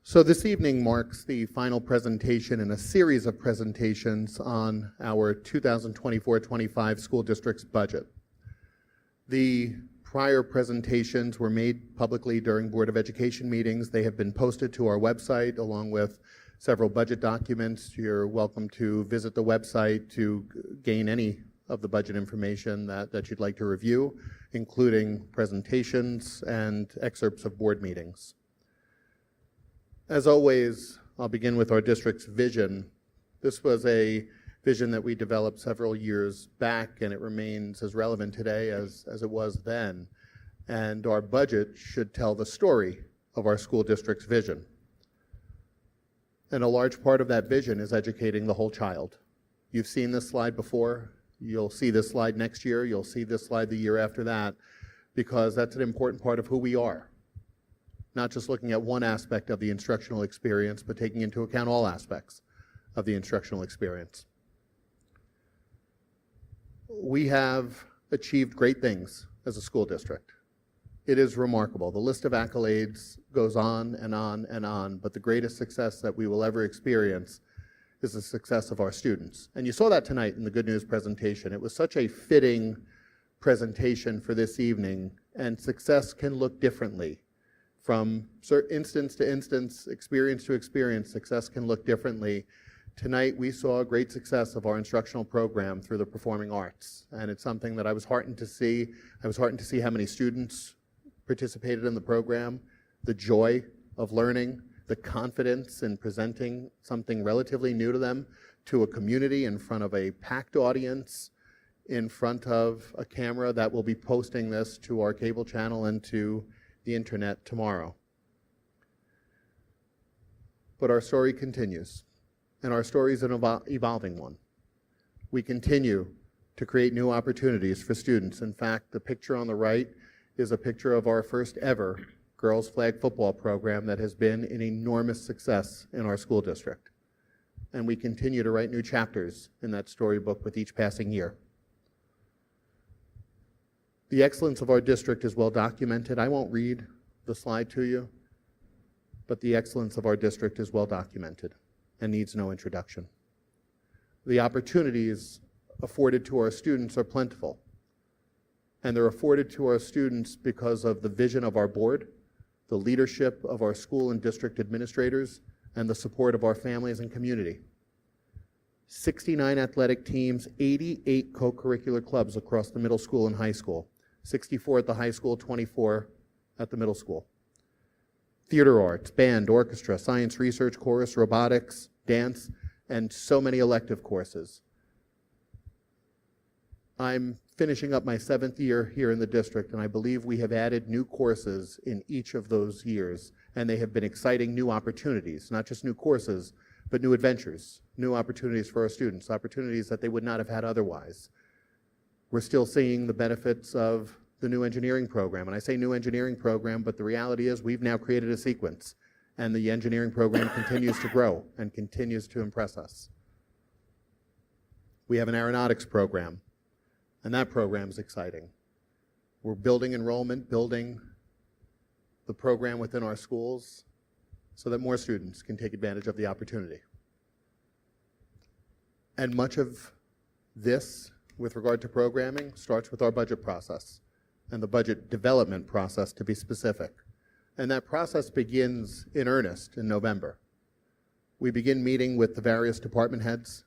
So this evening marks the final presentation in a series of presentations on our 2024-25 school district's budget. The prior presentations were made publicly during Board of Education meetings. They have been posted to our website along with several budget documents. You're welcome to visit the website to gain any of the budget information that you'd like to review, including presentations and excerpts of board meetings. As always, I'll begin with our district's vision. This was a vision that we developed several years back, and it remains as relevant today as it was then. And our budget should tell the story of our school district's vision. And a large part of that vision is educating the whole child. You've seen this slide before. You'll see this slide next year. You'll see this slide the year after that, because that's an important part of who we are. Not just looking at one aspect of the instructional experience, but taking into account all aspects of the instructional experience. We have achieved great things as a school district. It is remarkable. The list of accolades goes on and on and on, but the greatest success that we will ever experience is the success of our students. And you saw that tonight in the Good News presentation. It was such a fitting presentation for this evening, and success can look differently. From instance to instance, experience to experience, success can look differently. Tonight, we saw great success of our instructional program through the performing arts, and it's something that I was heartened to see. I was heartened to see how many students participated in the program, the joy of learning, the confidence in presenting something relatively new to them to a community in front of a packed audience, in front of a camera that will be posting this to our cable channel and to the internet tomorrow. But our story continues, and our story is an evolving one. We continue to create new opportunities for students. In fact, the picture on the right is a picture of our first ever girls flag football program that has been an enormous success in our school district. And we continue to write new chapters in that storybook with each passing year. The excellence of our district is well documented. I won't read the slide to you, but the excellence of our district is well documented and needs no introduction. The opportunities afforded to our students are plentiful, and they're afforded to our students because of the vision of our board, the leadership of our school and district administrators, and the support of our families and community. 69 athletic teams, 88 co-curricular clubs across the middle school and high school. 64 at the high school, 24 at the middle school. Theater arts, band, orchestra, science research, chorus, robotics, dance, and so many elective courses. I'm finishing up my 7th year here in the district, and I believe we have added new courses in each of those years, and they have been exciting new opportunities, not just new courses, but new adventures, new opportunities for our students, opportunities that they would not have had otherwise. We're still seeing the benefits of the new engineering program. And I say new engineering program, but the reality is we've now created a sequence, and the engineering program continues to grow and continues to impress us. We have an aeronautics program, and that program is exciting. We're building enrollment, building the program within our schools so that more students can take advantage of the opportunity. And much of this with regard to programming starts with our budget process and the budget development process, to be specific. And that process begins in earnest in November. We begin meeting with the various department heads.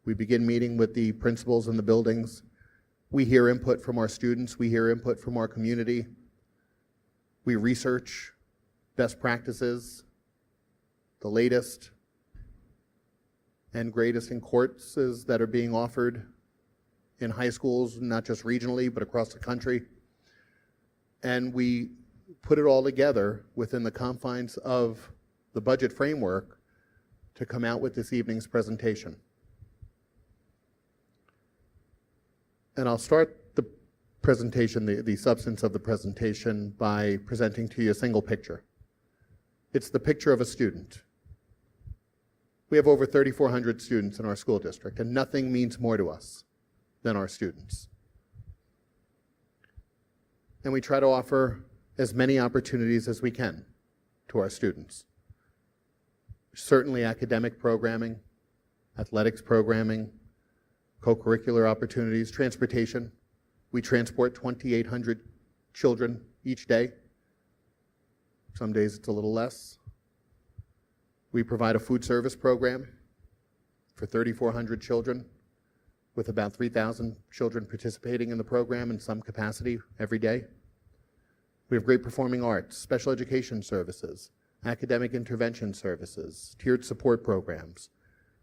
We begin meeting with the principals in the buildings. We hear input from our students. We hear input from our community. We research best practices, the latest and greatest in courses that are being offered in high schools, not just regionally, but across the country. And we put it all together within the confines of the budget framework to come out with this evening's presentation. And I'll start the presentation, the substance of the presentation, by presenting to you a single picture. It's the picture of a student. We have over 3,400 students in our school district, and nothing means more to us than our students. And we try to offer as many opportunities as we can to our students. Certainly academic programming, athletics programming, co-curricular opportunities, transportation. We transport 2,800 children each day. Some days it's a little less. We provide a food service program for 3,400 children, with about 3,000 children participating in the program in some capacity every day. We have great performing arts, special education services, academic intervention services, tiered support programs.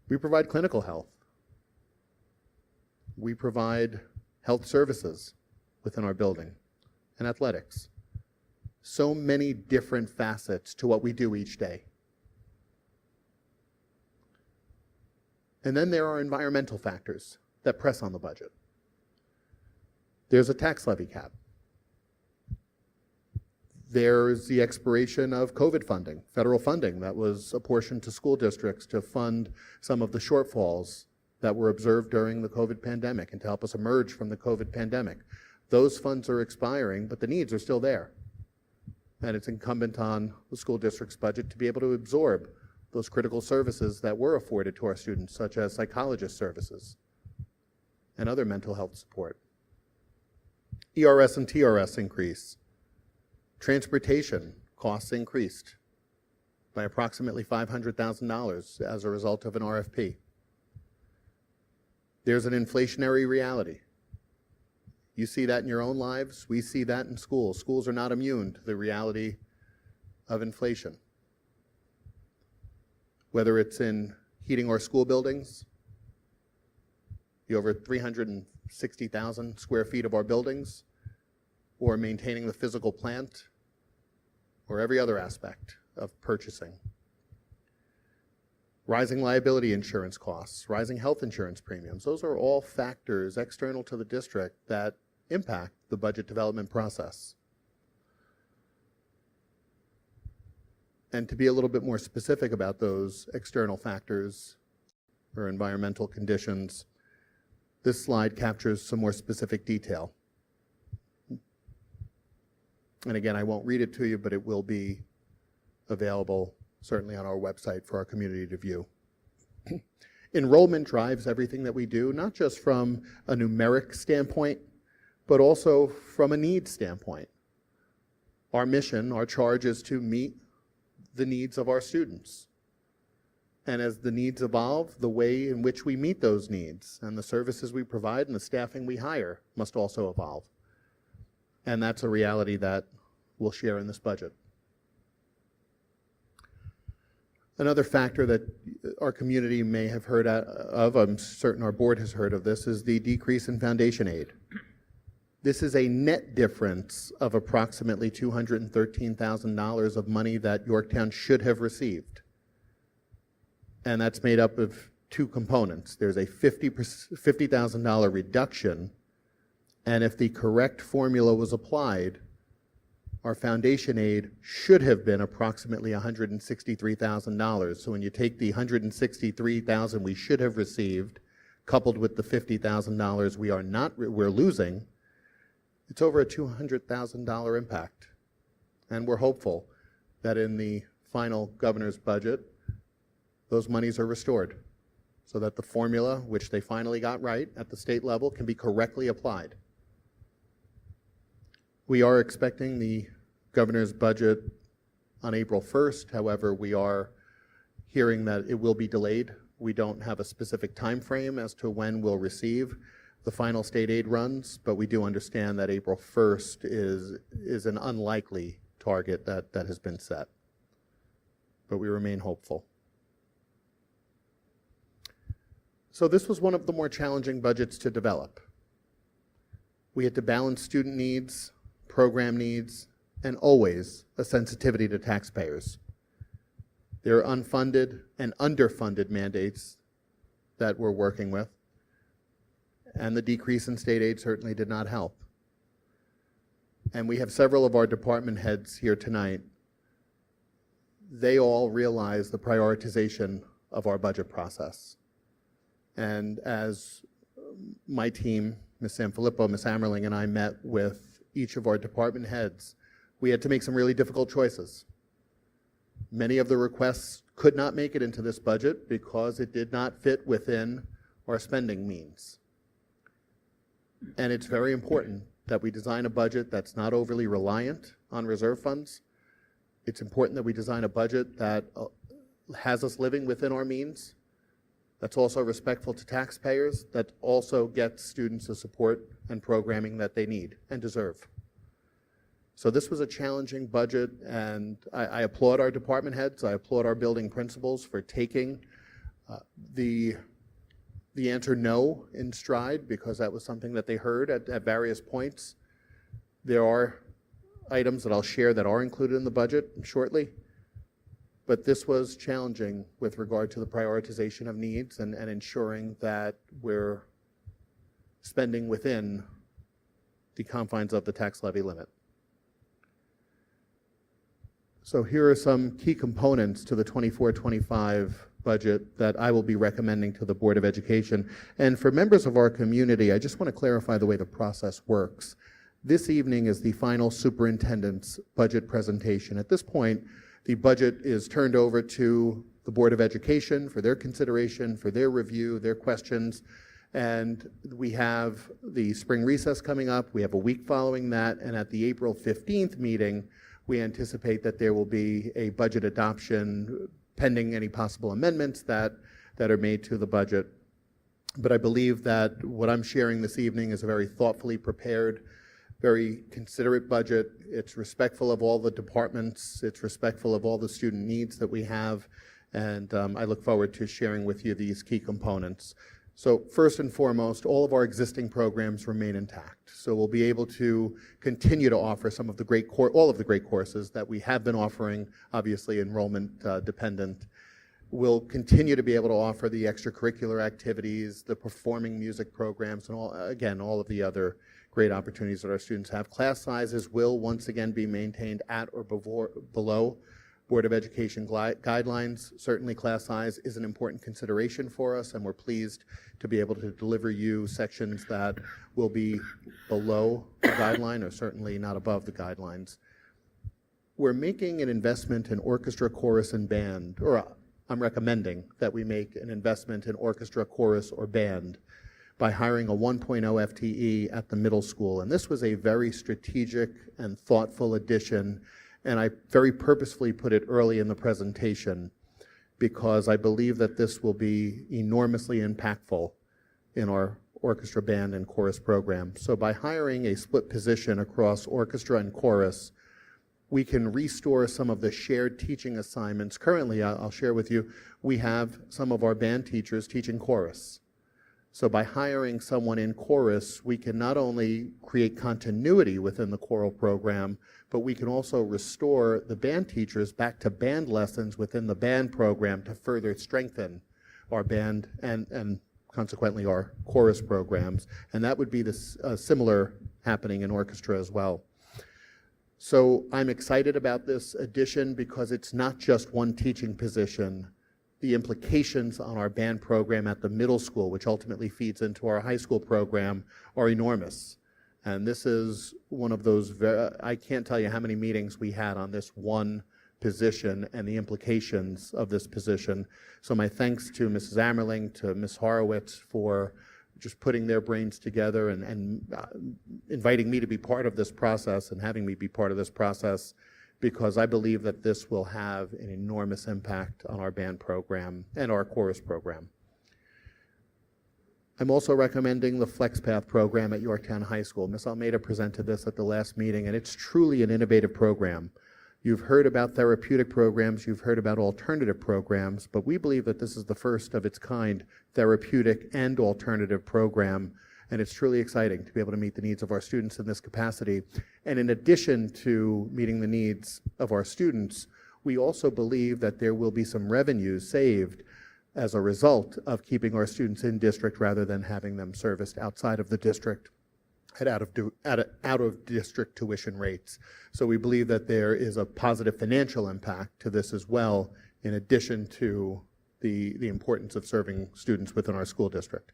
We provide clinical health. We provide health services within our building and athletics. So many different facets to what we do each day. And then there are environmental factors that press on the budget. There's a tax levy cap. There's the expiration of COVID funding, federal funding that was apportioned to school districts to fund some of the shortfalls that were observed during the COVID pandemic and to help us emerge from the COVID pandemic. Those funds are expiring, but the needs are still there. And it's incumbent on the school district's budget to be able to absorb those critical services that were afforded to our students, such as psychologist services and other mental health support. ERS and TRS increase. Transportation costs increased by approximately $500,000 as a result of an RFP. There's an inflationary reality. You see that in your own lives. We see that in schools. Schools are not immune to the reality of inflation. Whether it's in heating our school buildings, the over 360,000 square feet of our buildings, or maintaining the physical plant, or every other aspect of purchasing. Rising liability insurance costs, rising health insurance premiums, those are all factors external to the district that impact the budget development process. And to be a little bit more specific about those external factors or environmental conditions, this slide captures some more specific detail. And again, I won't read it to you, but it will be available certainly on our website for our community to view. Enrollment drives everything that we do, not just from a numeric standpoint, but also from a needs standpoint. Our mission, our charge is to meet the needs of our students. And as the needs evolve, the way in which we meet those needs and the services we provide and the staffing we hire must also evolve. And that's a reality that we'll share in this budget. Another factor that our community may have heard of, I'm certain our board has heard of this, is the decrease in foundation aid. This is a net difference of approximately $213,000 of money that Yorktown should have received. And that's made up of two components. There's a $50,000 reduction, and if the correct formula was applied, our foundation aid should have been approximately $163,000. So when you take the $163,000 we should have received, coupled with the $50,000 we're losing, it's over a $200,000 impact. And we're hopeful that in the final governor's budget, those monies are restored so that the formula, which they finally got right at the state level, can be correctly applied. We are expecting the governor's budget on April 1st. However, we are hearing that it will be delayed. We don't have a specific time frame as to when we'll receive the final state aid runs, but we do understand that April 1st is an unlikely target that has been set. But we remain hopeful. So this was one of the more challenging budgets to develop. We had to balance student needs, program needs, and always a sensitivity to taxpayers. There are unfunded and underfunded mandates that we're working with, and the decrease in state aid certainly did not help. And we have several of our department heads here tonight. They all realize the prioritization of our budget process. And as my team, Ms. Sanfilippo, Ms. Ammerling, and I met with each of our department heads, we had to make some really difficult choices. Many of the requests could not make it into this budget because it did not fit within our spending means. And it's very important that we design a budget that's not overly reliant on reserve funds. It's important that we design a budget that has us living within our means, that's also respectful to taxpayers, that also gets students the support and programming that they need and deserve. So this was a challenging budget, and I applaud our department heads, I applaud our building principals for taking the answer no in stride, because that was something that they heard at various points. There are items that I'll share that are included in the budget shortly, but this was challenging with regard to the prioritization of needs and ensuring that we're spending within the confines of the tax levy limit. So here are some key components to the 24-25 budget that I will be recommending to the Board of Education. And for members of our community, I just want to clarify the way the process works. This evening is the final superintendent's budget presentation. At this point, the budget is turned over to the Board of Education for their consideration, for their review, their questions. And we have the spring recess coming up. We have a week following that. And at the April 15th meeting, we anticipate that there will be a budget adoption pending any possible amendments that are made to the budget. But I believe that what I'm sharing this evening is a very thoughtfully prepared, very considerate budget. It's respectful of all the departments. It's respectful of all the student needs that we have. And I look forward to sharing with you these key components. So first and foremost, all of our existing programs remain intact. So we'll be able to continue to offer some of the all of the great courses that we have been offering, obviously enrollment dependent. We'll continue to be able to offer the extracurricular activities, the performing music programs, and all of the other great opportunities that our students have. Class sizes will once again be maintained at or below Board of Education guidelines. Certainly class size is an important consideration for us, and we're pleased to be able to deliver you sections that will be below the guideline or certainly not above the guidelines. We're making an investment in orchestra, chorus, and band, or I'm recommending that we make an investment in orchestra, chorus, or band by hiring a 1.0 FTE at the middle school. And this was a very strategic and thoughtful addition, and I very purposefully put it early in the presentation because I believe that this will be enormously impactful in our orchestra, band, and chorus program. So by hiring a split position across orchestra and chorus, we can restore some of the shared teaching assignments. Currently, I'll share with you, we have some of our band teachers teaching chorus. So by hiring someone in chorus, we can not only create continuity within the choral program, but we can also restore the band teachers back to band lessons within the band program to further strengthen our band and consequently our chorus programs. And that would be similar happening in orchestra as well. So I'm excited about this addition because it's not just one teaching position. The implications on our band program at the middle school, which ultimately feeds into our high school program, are enormous. And this is one of those, I can't tell you how many meetings we had on this one position and the implications of this position. So my thanks to Mrs. Ammerling, to Ms. Horowitz for just putting their brains together and inviting me to be part of this process and having me be part of this process, because I believe that this will have an enormous impact on our band program and our chorus program. I'm also recommending the FlexPath program at Yorktown High School. Ms. Almeida presented this at the last meeting, and it's truly an innovative program. You've heard about therapeutic programs, you've heard about alternative programs, but we believe that this is the first of its kind therapeutic and alternative program, and it's truly exciting to be able to meet the needs of our students in this capacity. And in addition to meeting the needs of our students, we also believe that there will be some revenues saved as a result of keeping our students in district rather than having them serviced outside of the district at out of district tuition rates. So we believe that there is a positive financial impact to this as well, in addition to the importance of serving students within our school district.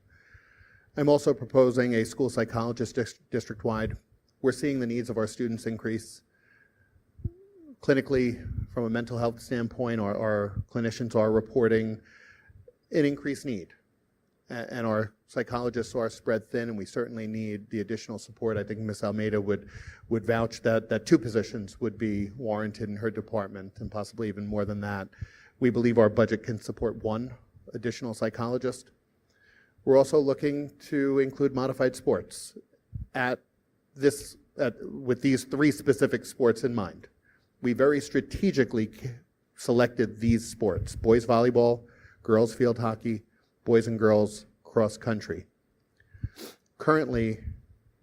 I'm also proposing a school psychologist district-wide. We're seeing the needs of our students increase. Clinically, from a mental health standpoint, our clinicians are reporting an increased need. And our psychologists are spread thin, and we certainly need the additional support. I think Ms. Almeida would vouch that 2 positions would be warranted in her department, and possibly even more than that. We believe our budget can support 1 additional psychologist. We're also looking to include modified sports with these 3 specific sports in mind. We very strategically selected these sports: boys volleyball, girls field hockey, boys and girls cross country. Currently,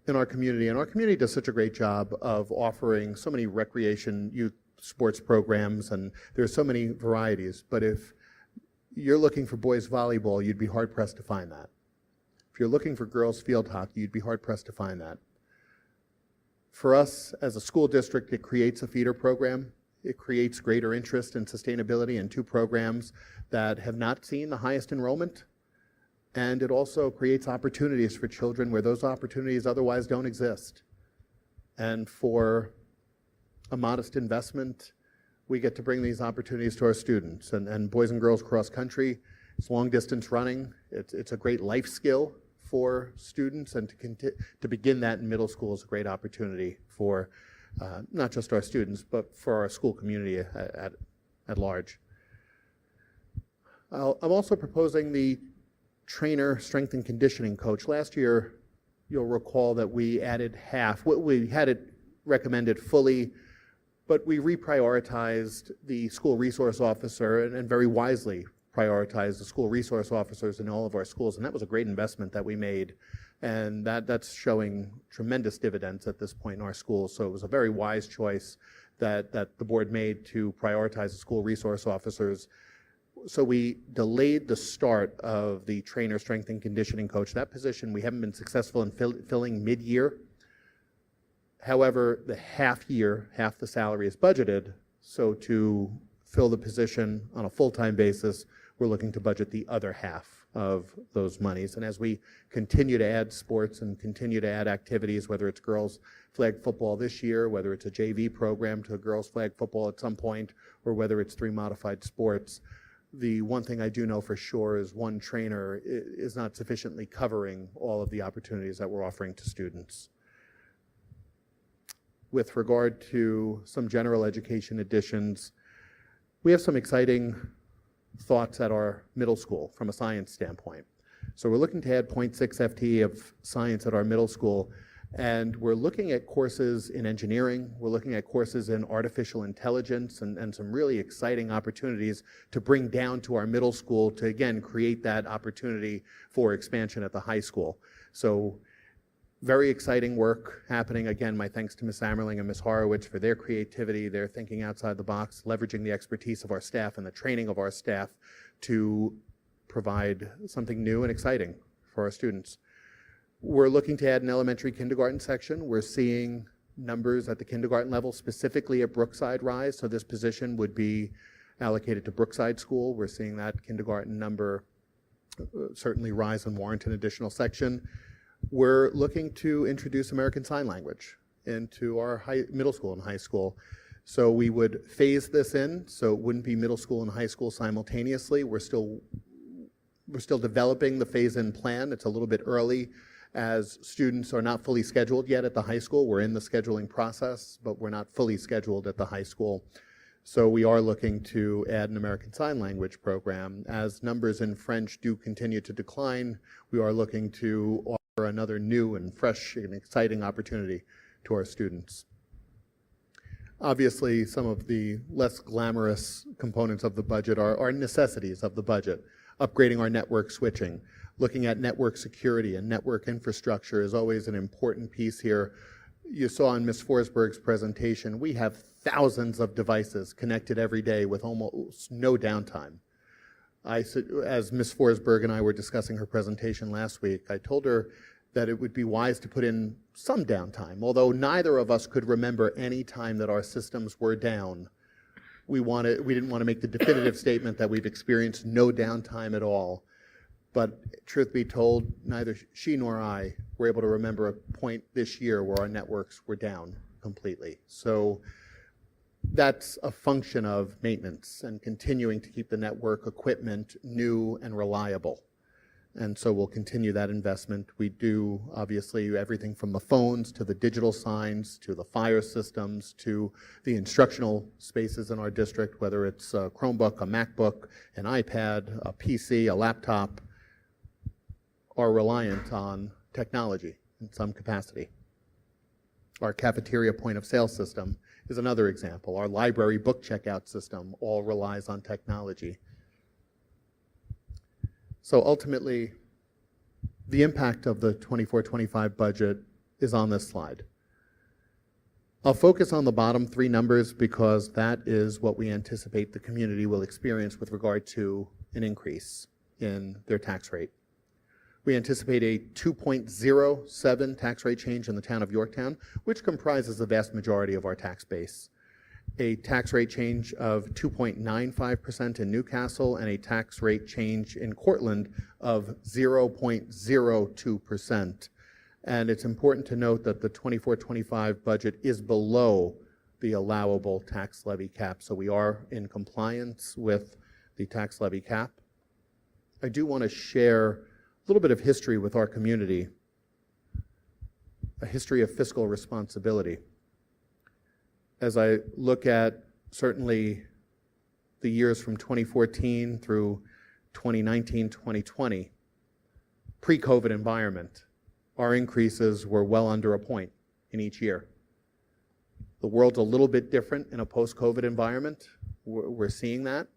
in our community, and our community does such a great job of offering so many recreation youth sports programs, and there's so many varieties, but if you're looking for boys volleyball, you'd be hard-pressed to find that. If you're looking for girls field hockey, you'd be hard-pressed to find that. For us, as a school district, it creates a feeder program. It creates greater interest and sustainability in 2 programs that have not seen the highest enrollment. And it also creates opportunities for children where those opportunities otherwise don't exist. And for a modest investment, we get to bring these opportunities to our students. And boys and girls cross country, it's long distance running. It's a great life skill for students, and to begin that in middle school is a great opportunity for not just our students, but for our school community at large. I'm also proposing the trainer, strength and conditioning coach. Last year, you'll recall that we added half. We had it recommended fully, but we reprioritized the school resource officer, and very wisely prioritized the school resource officers in all of our schools, and that was a great investment that we made, and that's showing tremendous dividends at this point in our schools. So it was a very wise choice that the board made to prioritize the school resource officers. So we delayed the start of the trainer, strength and conditioning coach. That position we haven't been successful in filling mid-year. However, the half the salary is budgeted, so to fill the position on a full-time basis, we're looking to budget the other half of those monies. And as we continue to add sports and continue to add activities, whether it's girls flag football this year, whether it's a JV program to girls flag football at some point, or whether it's 3 modified sports, the one thing I do know for sure is 1 trainer is not sufficiently covering all of the opportunities that we're offering to students. With regard to some general education additions, we have some exciting thoughts at our middle school from a science standpoint. So we're looking to add 0.6 FTE of science at our middle school, and we're looking at courses in engineering, we're looking at courses in artificial intelligence, and some really exciting opportunities to bring down to our middle school to, again, create that opportunity for expansion at the high school. So very exciting work happening. Again, my thanks to Ms. Ammerling and Ms. Horowitz for their creativity, their thinking outside the box, leveraging the expertise of our staff and the training of our staff to provide something new and exciting for our students. We're looking to add an elementary kindergarten section. We're seeing numbers at the kindergarten level, specifically at Brookside, rise, so this position would be allocated to Brookside School. We're seeing that kindergarten number certainly rise and warrant an additional section. We're looking to introduce American Sign Language into our middle school and high school. So we would phase this in, so it wouldn't be middle school and high school simultaneously. We're still developing the phase-in plan. It's a little bit early, as students are not fully scheduled yet at the high school. We're in the scheduling process, but we're not fully scheduled at the high school. So we are looking to add an American Sign Language program. As numbers in French do continue to decline, we are looking to offer another new and fresh and exciting opportunity to our students. Obviously, some of the less glamorous components of the budget are necessities of the budget. Upgrading our network switching, looking at network security and network infrastructure is always an important piece here. You saw in Ms. Forsberg's presentation, we have thousands of devices connected every day with almost no downtime. As Ms. Forsberg and I were discussing her presentation last week, I told her that it would be wise to put in some downtime. Although neither of us could remember any time that our systems were down, we didn't want to make the definitive statement that we've experienced no downtime at all. But truth be told, neither she nor I were able to remember a point this year where our networks were down completely. So That's a function of maintenance and continuing to keep the network equipment new and reliable. And so we'll continue that investment. We do, obviously, everything from the phones to the digital signs to the fire systems to the instructional spaces in our district, whether it's a Chromebook, a MacBook, an iPad, a PC, a laptop, are reliant on technology in some capacity. Our cafeteria point of sale system is another example. Our library book checkout system all relies on technology. So ultimately, the impact of the 24-25 budget is on this slide. I'll focus on the bottom three numbers because that is what we anticipate the community will experience with regard to an increase in their tax rate. We anticipate a 2.07 tax rate change in the town of Yorktown, which comprises the vast majority of our tax base. A tax rate change of 2.95% in Newcastle, and a tax rate change in Cortland of 0.02%. And it's important to note that the 24-25 budget is below the allowable tax levy cap, so we are in compliance with the tax levy cap. I do want to share a little bit of history with our community, a history of fiscal responsibility. As I look at certainly the years from 2014 through 2019, 2020, pre-COVID environment, our increases were well under a point in each year. The world's a little bit different in a post-COVID environment. We're seeing that.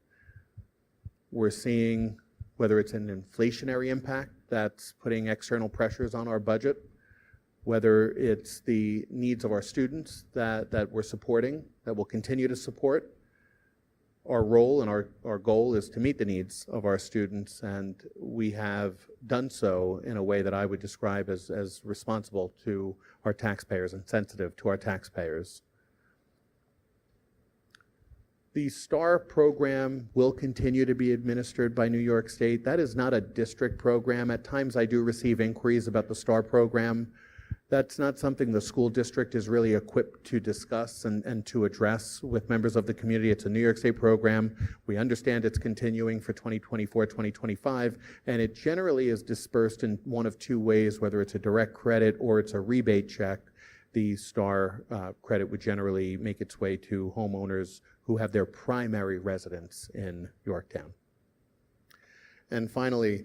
We're seeing whether it's an inflationary impact that's putting external pressures on our budget, whether it's the needs of our students that we're supporting, that we'll continue to support. Our role and our goal is to meet the needs of our students, and we have done so in a way that I would describe as responsible to our taxpayers and sensitive to our taxpayers. The STAR program will continue to be administered by New York State. That is not a district program. At times I do receive inquiries about the STAR program. That's not something the school district is really equipped to discuss and to address with members of the community. It's a New York State program. We understand it's continuing for 2024, 2025, and it generally is dispersed in one of two ways, whether it's a direct credit or it's a rebate check. The STAR credit would generally make its way to homeowners who have their primary residence in Yorktown. And finally,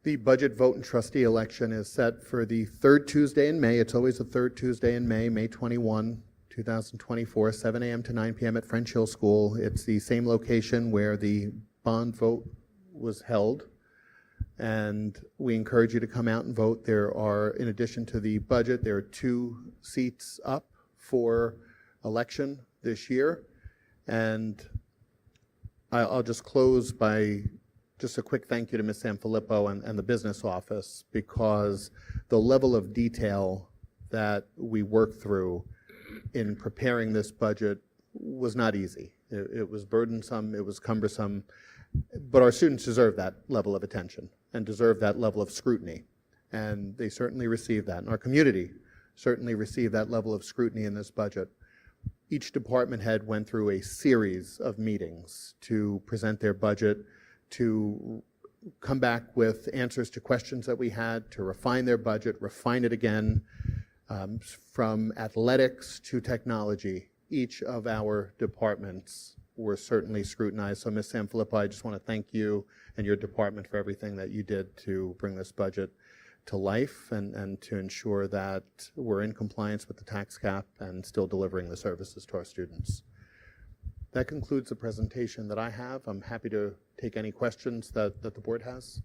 the budget vote and trustee election is set for the third Tuesday in May. It's always the third Tuesday in May, May 21, 2024, 7 a.m. to 9 p.m. at French Hill School. It's the same location where the bond vote was held. And we encourage you to come out and vote. There are, in addition to the budget, there are 2 seats up for election this year. And I'll just close by just a quick thank you to Ms. Sanfilippo and the business office, because the level of detail that we worked through in preparing this budget was not easy. It was burdensome, it was cumbersome, but our students deserve that level of attention and deserve that level of scrutiny. And they certainly received that. And our community certainly received that level of scrutiny in this budget. Each department head went through a series of meetings to present their budget, to come back with answers to questions that we had, to refine their budget, refine it again, from athletics to technology. Each of our departments were certainly scrutinized. So Ms. Sanfilippo, I just want to thank you and your department for everything that you did to bring this budget to life and to ensure that we're in compliance with the tax cap and still delivering the services to our students. That concludes the presentation that I have. I'm happy to take any questions that the board has.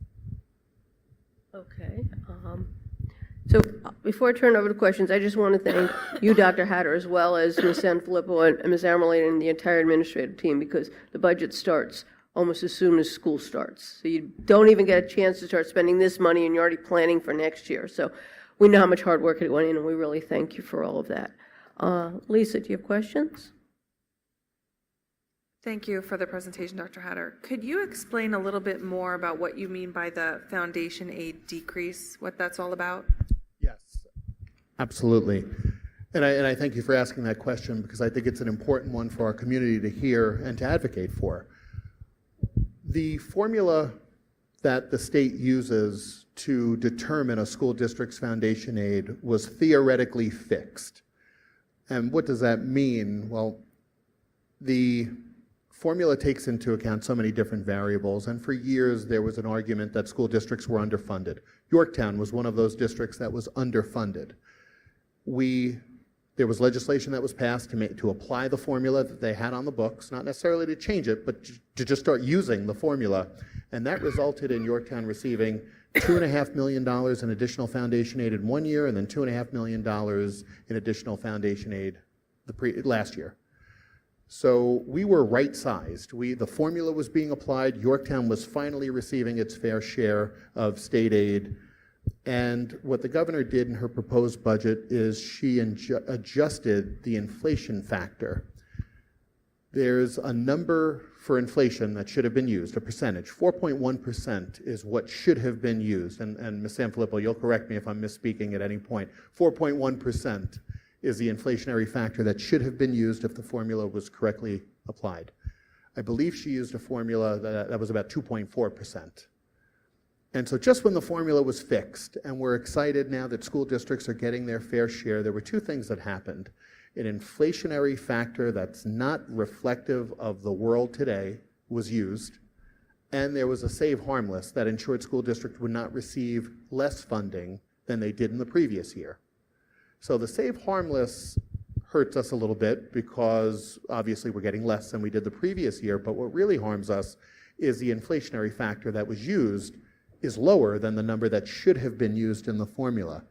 Okay. So before I turn over to questions, I just want to thank you, Dr. Hatter, as well as Ms. Sanfilippo and Ms. Amerlane and the entire administrative team, because the budget starts almost as soon as school starts. So you don't even get a chance to start spending this money, and you're already planning for next year. So we know how much hard work it went in, and we really thank you for all of that. Lisa, do you have questions? Thank you for the presentation, Dr. Hatter. Could you explain a little bit more about what you mean by the foundation aid decrease, what that's all about? Yes, absolutely. And I thank you for asking that question because I think it's an important one for our community to hear and to advocate for. The formula that the state uses to determine a school district's foundation aid was theoretically fixed. And what does that mean? Well, the formula takes into account so many different variables, and for years there was an argument that school districts were underfunded. Yorktown was one of those districts that was underfunded. There was legislation that was passed to apply the formula that they had on the books, not necessarily to change it, but to just start using the formula. And that resulted in Yorktown receiving $2.5 million in additional foundation aid in one year, and then $2.5 million in additional foundation aid last year. So we were right-sized. The formula was being applied. Yorktown was finally receiving its fair share of state aid. And what the governor did in her proposed budget is she adjusted the inflation factor. There's a number for inflation that should have been used, a percentage. 4.1% is what should have been used. And Ms. Sanfilippo, you'll correct me if I'm misspeaking at any point. 4.1% is the inflationary factor that should have been used if the formula was correctly applied. I believe she used a formula that was about 2.4%. And so just when the formula was fixed, and we're excited now that school districts are getting their fair share, there were two things that happened. An inflationary factor that's not reflective of the world today was used, and there was a save harmless that ensured school districts would not receive less funding than they did in the previous year. So the save harmless hurts us a little bit because obviously we're getting less than we did the previous year, but what really harms us is the inflationary factor that was used is lower than the number that should have been used in the formula.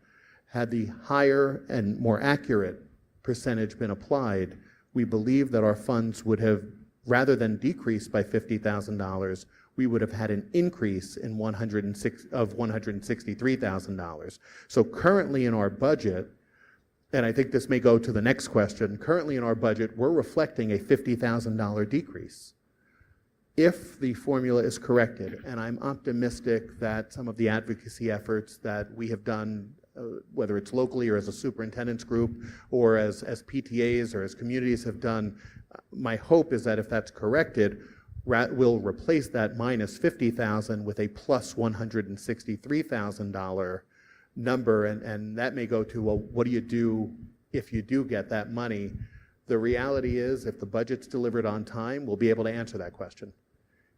Had the higher and more accurate percentage been applied, we believe that our funds would have, rather than decrease by $50,000, we would have had an increase in $163,000. So currently in our budget, and I think this may go to the next question, currently in our budget, we're reflecting a $50,000 decrease. If the formula is corrected, and I'm optimistic that some of the advocacy efforts that we have done, whether it's locally or as a superintendent's group or as PTAs or as communities have done, my hope is that if that's corrected, we'll replace that minus $50,000 with a plus $163,000 number, and that may go to, well, what do you do if you do get that money? The reality is, if the budget's delivered on time, we'll be able to answer that question.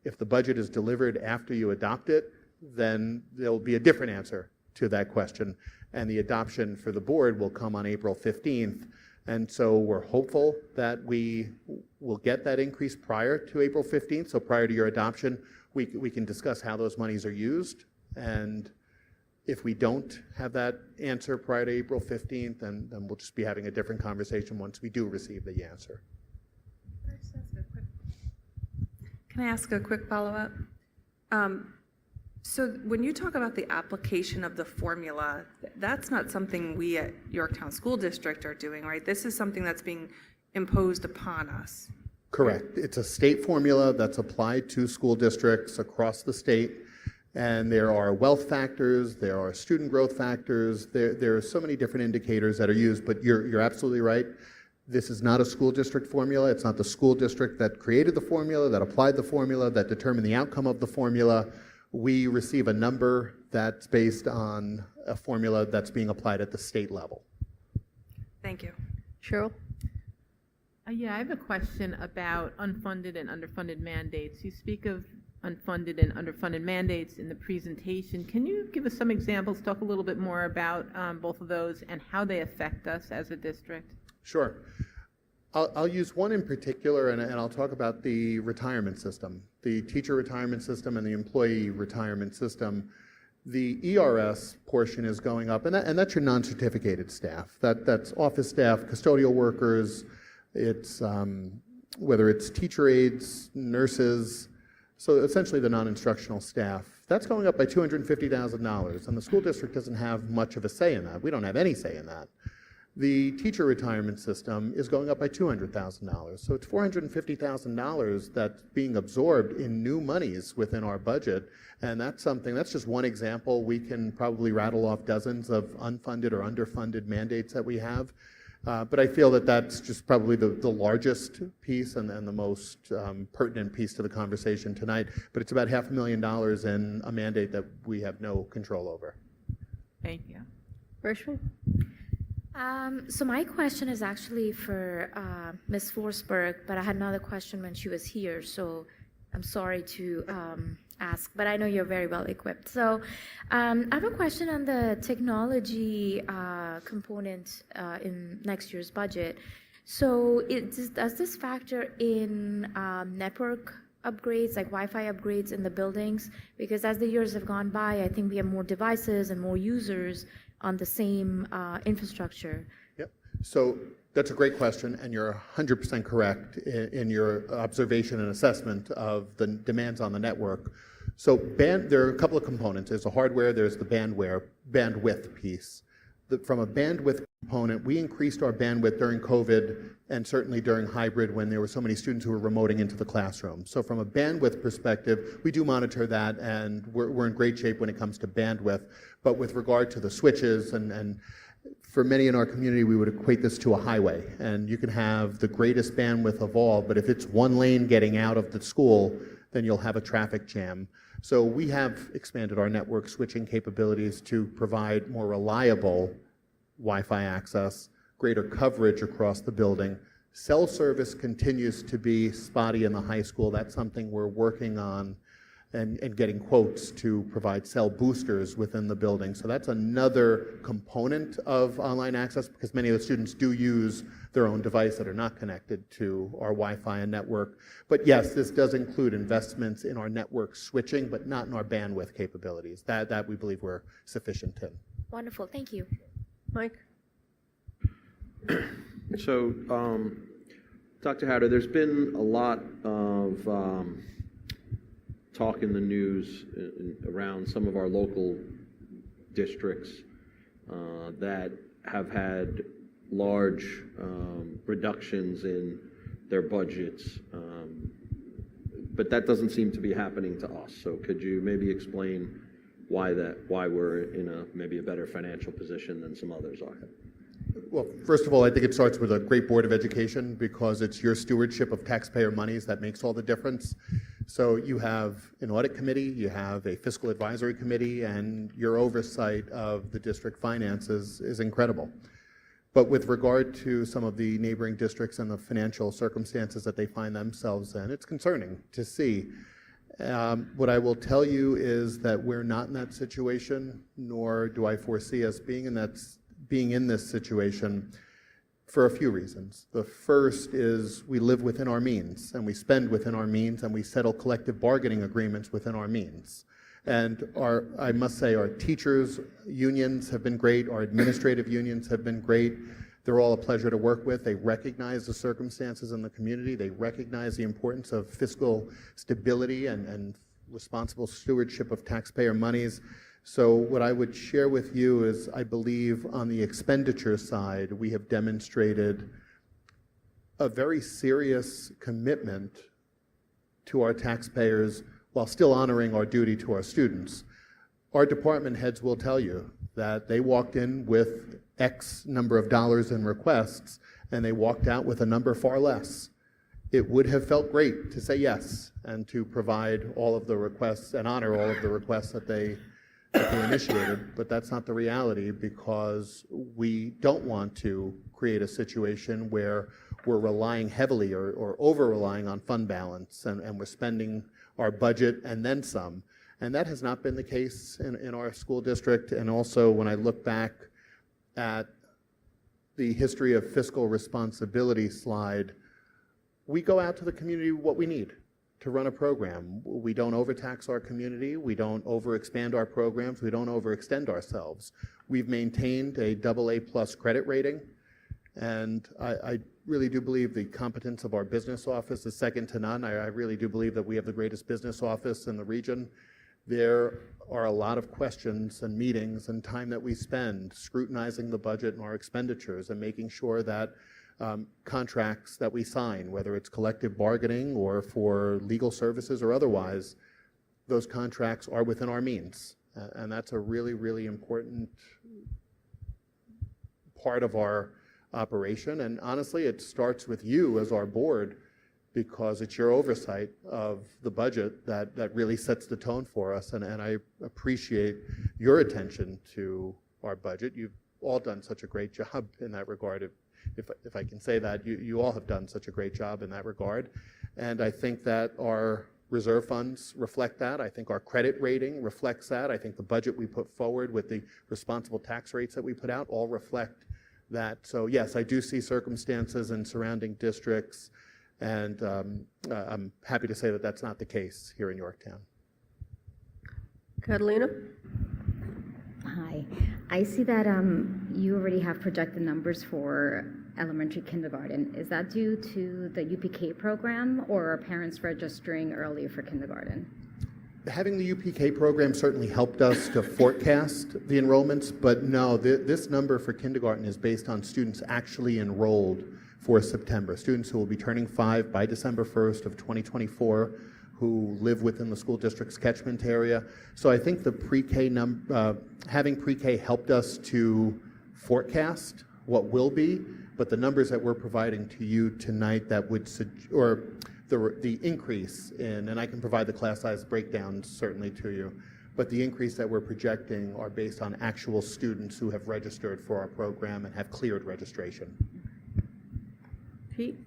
If the budget is delivered after you adopt it, then there'll be a different answer to that question, and the adoption for the board will come on April 15th. And so we're hopeful that we will get that increase prior to April 15th. So prior to your adoption, we can discuss how those monies are used. And if we don't have that answer prior to April 15th, then we'll just be having a different conversation once we do receive the answer. Can I ask a quick follow-up? So when you talk about the application of the formula, that's not something we at Yorktown School District are doing, right? This is something that's being imposed upon us. Correct. It's a state formula that's applied to school districts across the state, and there are wealth factors, there are student growth factors, there are so many different indicators that are used, but you're absolutely right. This is not a school district formula. It's not the school district that created the formula, that applied the formula, that determined the outcome of the formula. We receive a number that's based on a formula that's being applied at the state level. Thank you. Cheryl? Yeah, I have a question about unfunded and underfunded mandates. You speak of unfunded and underfunded mandates in the presentation. Can you give us some examples, talk a little bit more about both of those and how they affect us as a district? Sure. I'll use one in particular, and I'll talk about the retirement system, the teacher retirement system and the employee retirement system. The ERS portion is going up, and that's your non-certificated staff. That's office staff, custodial workers, it's whether it's teacher aides, nurses, so essentially the non-instructional staff. That's going up by $250,000, and the school district doesn't have much of a say in that. We don't have any say in that. The teacher retirement system is going up by $200,000. So it's $450,000 that's being absorbed in new monies within our budget. And that's just one example. We can probably rattle off dozens of unfunded or underfunded mandates that we have. But I feel that that's just probably the largest piece and the most pertinent piece to the conversation tonight. But it's about $500,000 in a mandate that we have no control over. Thank you. Rashmi? So my question is actually for Ms. Forsberg, but I had another question when she was here, so I'm sorry to ask, but I know you're very well equipped. So I have a question on the technology component in next year's budget. So does this factor in network upgrades, like Wi-Fi upgrades in the buildings? Because as the years have gone by, I think we have more devices and more users on the same infrastructure. Yep. So that's a great question, and you're 100% correct in your observation and assessment of the demands on the network. So there are a couple of components. There's the hardware, there's the bandwidth piece. From a bandwidth component, we increased our bandwidth during COVID and certainly during hybrid when there were so many students who were remoting into the classroom. So from a bandwidth perspective, we do monitor that, and we're in great shape when it comes to bandwidth. But with regard to the switches, and for many in our community, we would equate this to a highway. And you can have the greatest bandwidth of all, but if it's one lane getting out of the school, then you'll have a traffic jam. So we have expanded our network switching capabilities to provide more reliable Wi-Fi access, greater coverage across the building. Cell service continues to be spotty in the high school. That's something we're working on and getting quotes to provide cell boosters within the building. So that's another component of online access, because many of the students do use their own device that are not connected to our Wi-Fi and network. But yes, this does include investments in our network switching, but not in our bandwidth capabilities. That we believe we're sufficient in. Wonderful, thank you. Mike? So, Dr. Hatter, there's been a lot of talk in the news around some of our local districts that have had large reductions in their budgets, but that doesn't seem to be happening to us. So could you maybe explain why we're in maybe a better financial position than some others are? Well, first of all, I think it starts with a great Board of Education, because it's your stewardship of taxpayer monies that makes all the difference. So you have an audit committee, you have a fiscal advisory committee, and your oversight of the district finances is incredible. But with regard to some of the neighboring districts and the financial circumstances that they find themselves in, it's concerning to see. What I will tell you is that we're not in that situation, nor do I foresee us being in this situation, for a few reasons. The first is we live within our means, and we spend within our means, and we settle collective bargaining agreements within our means. And I must say, our teachers' unions have been great, our administrative unions have been great. They're all a pleasure to work with. They recognize the circumstances in the community. They recognize the importance of fiscal stability and responsible stewardship of taxpayer monies. So what I would share with you is, I believe on the expenditure side, we have demonstrated a very serious commitment to our taxpayers while still honoring our duty to our students. Our department heads will tell you that they walked in with X number of dollars in requests, and they walked out with a number far less. It would have felt great to say yes and to provide all of the requests and honor all of the requests that they initiated, but that's not the reality, because we don't want to create a situation where we're relying heavily or over-relying on fund balance, and we're spending our budget and then some. And that has not been the case in our school district. And also, when I look back at the history of fiscal responsibility slide, we go out to the community what we need to run a program. We don't overtax our community. We don't overexpand our programs. We don't overextend ourselves. We've maintained a AA+ credit rating, and I really do believe the competence of our business office is second to none. I really do believe that we have the greatest business office in the region. There are a lot of questions and meetings and time that we spend scrutinizing the budget and our expenditures and making sure that contracts that we sign, whether it's collective bargaining or for legal services or otherwise, those contracts are within our means. And that's a really, really important part of our operation. And honestly, it starts with you as our board, because it's your oversight of the budget that really sets the tone for us. And I appreciate your attention to our budget. You've all done such a great job in that regard. If I can say that, you all have done such a great job in that regard. And I think that our reserve funds reflect that. I think our credit rating reflects that. I think the budget we put forward with the responsible tax rates that we put out all reflect that. So yes, I do see circumstances in surrounding districts, and I'm happy to say that that's not the case here in Yorktown. Catalina? Hi. I see that you already have projected numbers for elementary kindergarten. Is that due to the UPK program, or are parents registering earlier for kindergarten? Having the UPK program certainly helped us to forecast the enrollments, but no, this number for kindergarten is based on students actually enrolled for September, students who will be turning 5 by December 1st of 2024, who live within the school district's catchment area. So I think the pre-K having pre-K helped us to forecast what will be, but the numbers that we're providing to you tonight that would, or the increase in, and I can provide the class size breakdowns certainly to you, but the increase that we're projecting are based on actual students who have registered for our program and have cleared registration. Pete?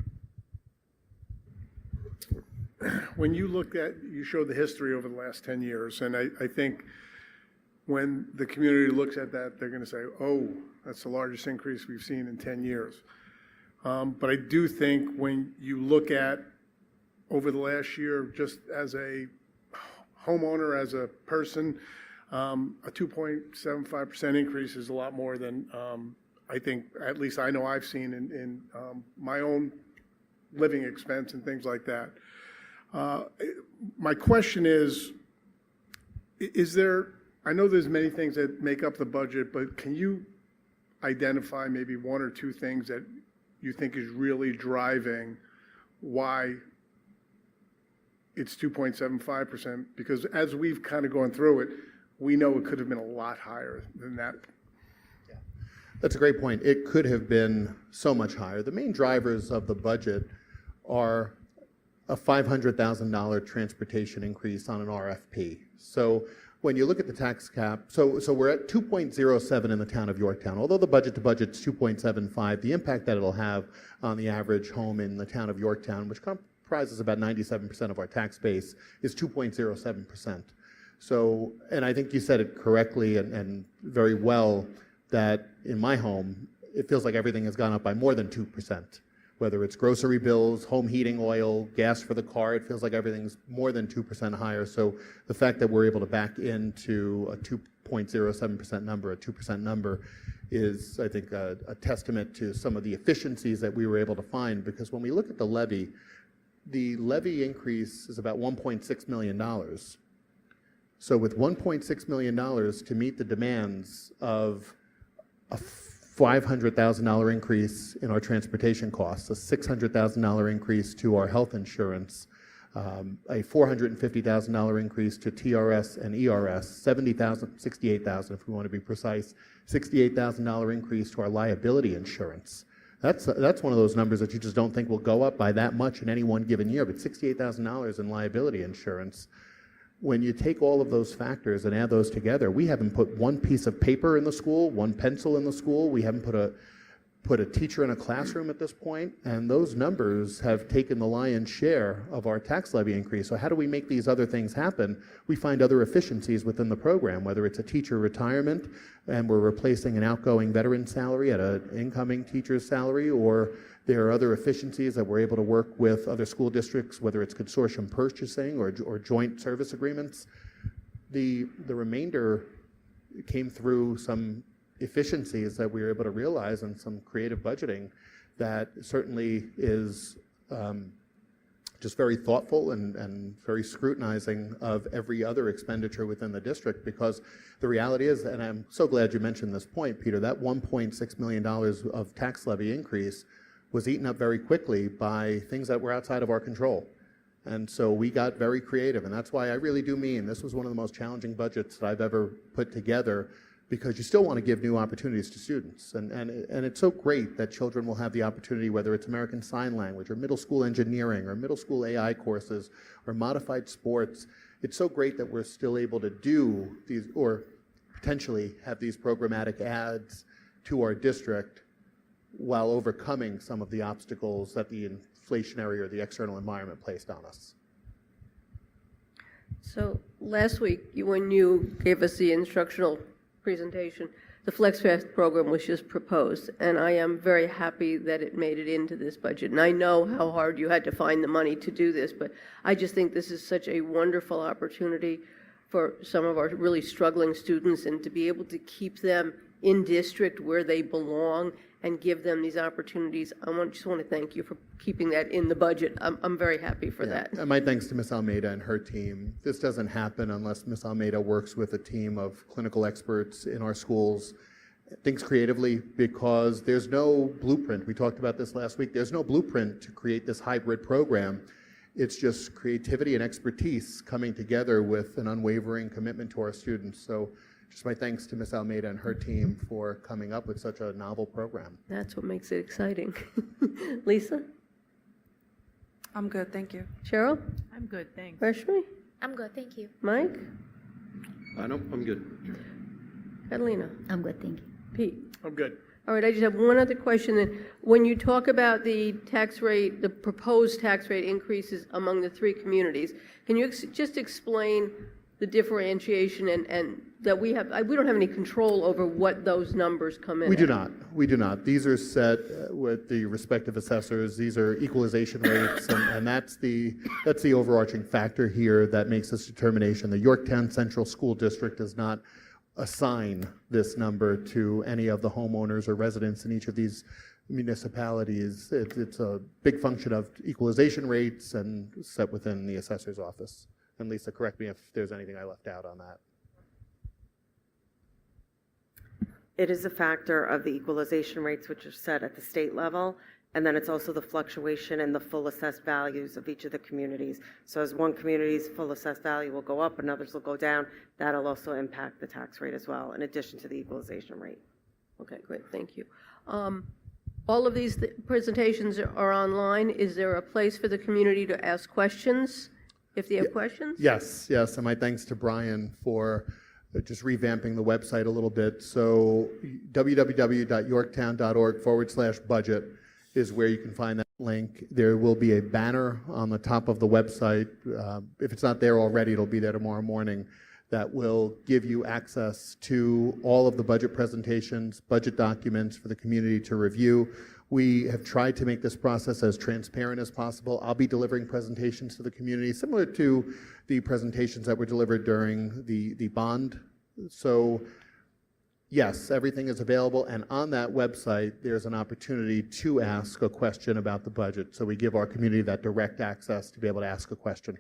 When you look at, you showed the history over the last 10 years, and I think when the community looks at that, they're going to say, oh, that's the largest increase we've seen in 10 years. But I do think when you look at over the last year, just as a homeowner, as a person, a 2.75% increase is a lot more than I think, at least I know I've seen in my own living expense and things like that. My question is there, I know there's many things that make up the budget, but can you identify maybe one or two things that you think is really driving why it's 2.75%? Because as we've kind of gone through it, we know it could have been a lot higher than that. Yeah. That's a great point. It could have been so much higher. The main drivers of the budget are a $500,000 transportation increase on an RFP. So when you look at the tax cap, so we're at 2.07 in the town of Yorktown. Although the budget to budget's 2.75, the impact that it'll have on the average home in the town of Yorktown, which comprises about 97% of our tax base, is 2.07%. So, and I think you said it correctly and very well, that in my home, it feels like everything has gone up by more than 2%. Whether it's grocery bills, home heating oil, gas for the car, it feels like everything's more than 2% higher. So the fact that we're able to back into a 2.07% number, a 2% number, is, I think, a testament to some of the efficiencies that we were able to find. Because when we look at the levy increase is about $1.6 million. So with $1.6 million to meet the demands of a $500,000 increase in our transportation costs, a $600,000 increase to our health insurance, a $450,000 increase to TRS and ERS, $68,000 if we want to be precise, $68,000 increase to our liability insurance. That's one of those numbers that you just don't think will go up by that much in any one given year, but $68,000 in liability insurance. When you take all of those factors and add those together, we haven't put one piece of paper in the school, one pencil in the school. We haven't put a teacher in a classroom at this point, and those numbers have taken the lion's share of our tax levy increase. So how do we make these other things happen? We find other efficiencies within the program, whether it's a teacher retirement and we're replacing an outgoing veteran salary at an incoming teacher's salary, or there are other efficiencies that we're able to work with other school districts, whether it's consortium purchasing or joint service agreements. The remainder came through some efficiencies that we were able to realize and some creative budgeting that certainly is just very thoughtful and very scrutinizing of every other expenditure within the district, because the reality is, and I'm so glad you mentioned this point, Peter, that $1.6 million of tax levy increase was eaten up very quickly by things that were outside of our control. And so we got very creative, and that's why I really do mean this was one of the most challenging budgets that I've ever put together, because you still want to give new opportunities to students. And it's so great that children will have the opportunity, whether it's American Sign Language or middle school engineering or middle school AI courses or modified sports. It's so great that we're still able to do these, or potentially have these programmatic ads to our district while overcoming some of the obstacles that the inflationary or the external environment placed on us. So last week, when you gave us the instructional presentation, the FlexPath program was just proposed, and I am very happy that it made it into this budget. And I know how hard you had to find the money to do this, but I just think this is such a wonderful opportunity for some of our really struggling students, and to be able to keep them in district where they belong and give them these opportunities. Just want to thank you for keeping that in the budget. I'm very happy for that. And my thanks to Ms. Almeida and her team. This doesn't happen unless Ms. Almeida works with a team of clinical experts in our schools, thinks creatively, because there's no blueprint. We talked about this last week. There's no blueprint to create this hybrid program. It's just creativity and expertise coming together with an unwavering commitment to our students. So just my thanks to Ms. Almeida and her team for coming up with such a novel program. That's what makes it exciting. Lisa? I'm good, thank you. Cheryl? I'm good, thanks. Rashmi? I'm good, thank you. Mike? I'm good. Catalina? I'm good, thank you. Pete? I'm good. All right, I just have one other question. Then, when you talk about the tax rate, the proposed tax rate increases among the three communities, can you just explain the differentiation and that we don't have any control over what those numbers come in We do at? not. We do not. These are set with the respective assessors. These are equalization rates, and that's the overarching factor here that makes this determination. The Yorktown Central School District does not assign this number to any of the homeowners or residents in each of these municipalities. It's a big function of equalization rates and set within the assessor's office. And Lisa, correct me if there's anything I left out on that. It is a factor of the equalization rates, which are set at the state level, and then it's also the fluctuation in the full assessed values of each of the communities. So as one community's full assessed value will go up and others will go down, that'll also impact the tax rate as well, in addition to the equalization rate. Okay, great, thank you. All of these presentations are online. Is there a place for the community to ask questions if they have questions? Yes, and my thanks to Brian for just revamping the website a little bit. So www.yorktown.org/budget is where you can find that link. There will be a banner on the top of the website. If it's not there already, it'll be there tomorrow morning. That will give you access to all of the budget presentations, budget documents for the community to review. We have tried to make this process as transparent as possible. I'll be delivering presentations to the community similar to the presentations that were delivered during the bond. So yes, everything is available, and on that website, there's an opportunity to ask a question about the budget. So we give our community that direct access to be able to ask a question.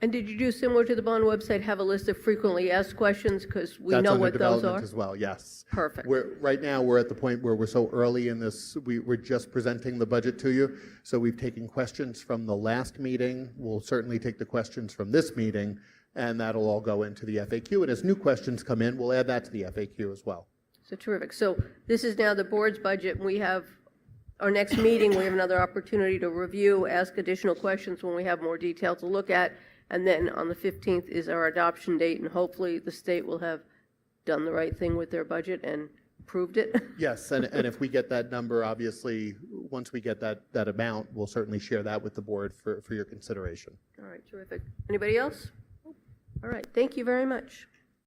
And did you do similar to the bond website, have a list of frequently asked questions, because we That's know under what those development are? as well, yes. Perfect. Right now, we're at the point where we're so early in this, we're just presenting the budget to you. So we've taken questions from the last meeting. We'll certainly take the questions from this meeting, and that'll all go into the FAQ. And as new questions come in, we'll add that to the FAQ as well. So terrific. So this is now the board's budget, and we have our next meeting, we have another opportunity to review, ask additional questions when we have more detail to look at. And then on the 15th is our adoption date, and hopefully the state will have done the right thing with their budget and approved it. Yes, and if we get that number, obviously, once we get that amount, we'll certainly share that with the board for your consideration. All right, terrific. Anybody else? All right, thank you very much.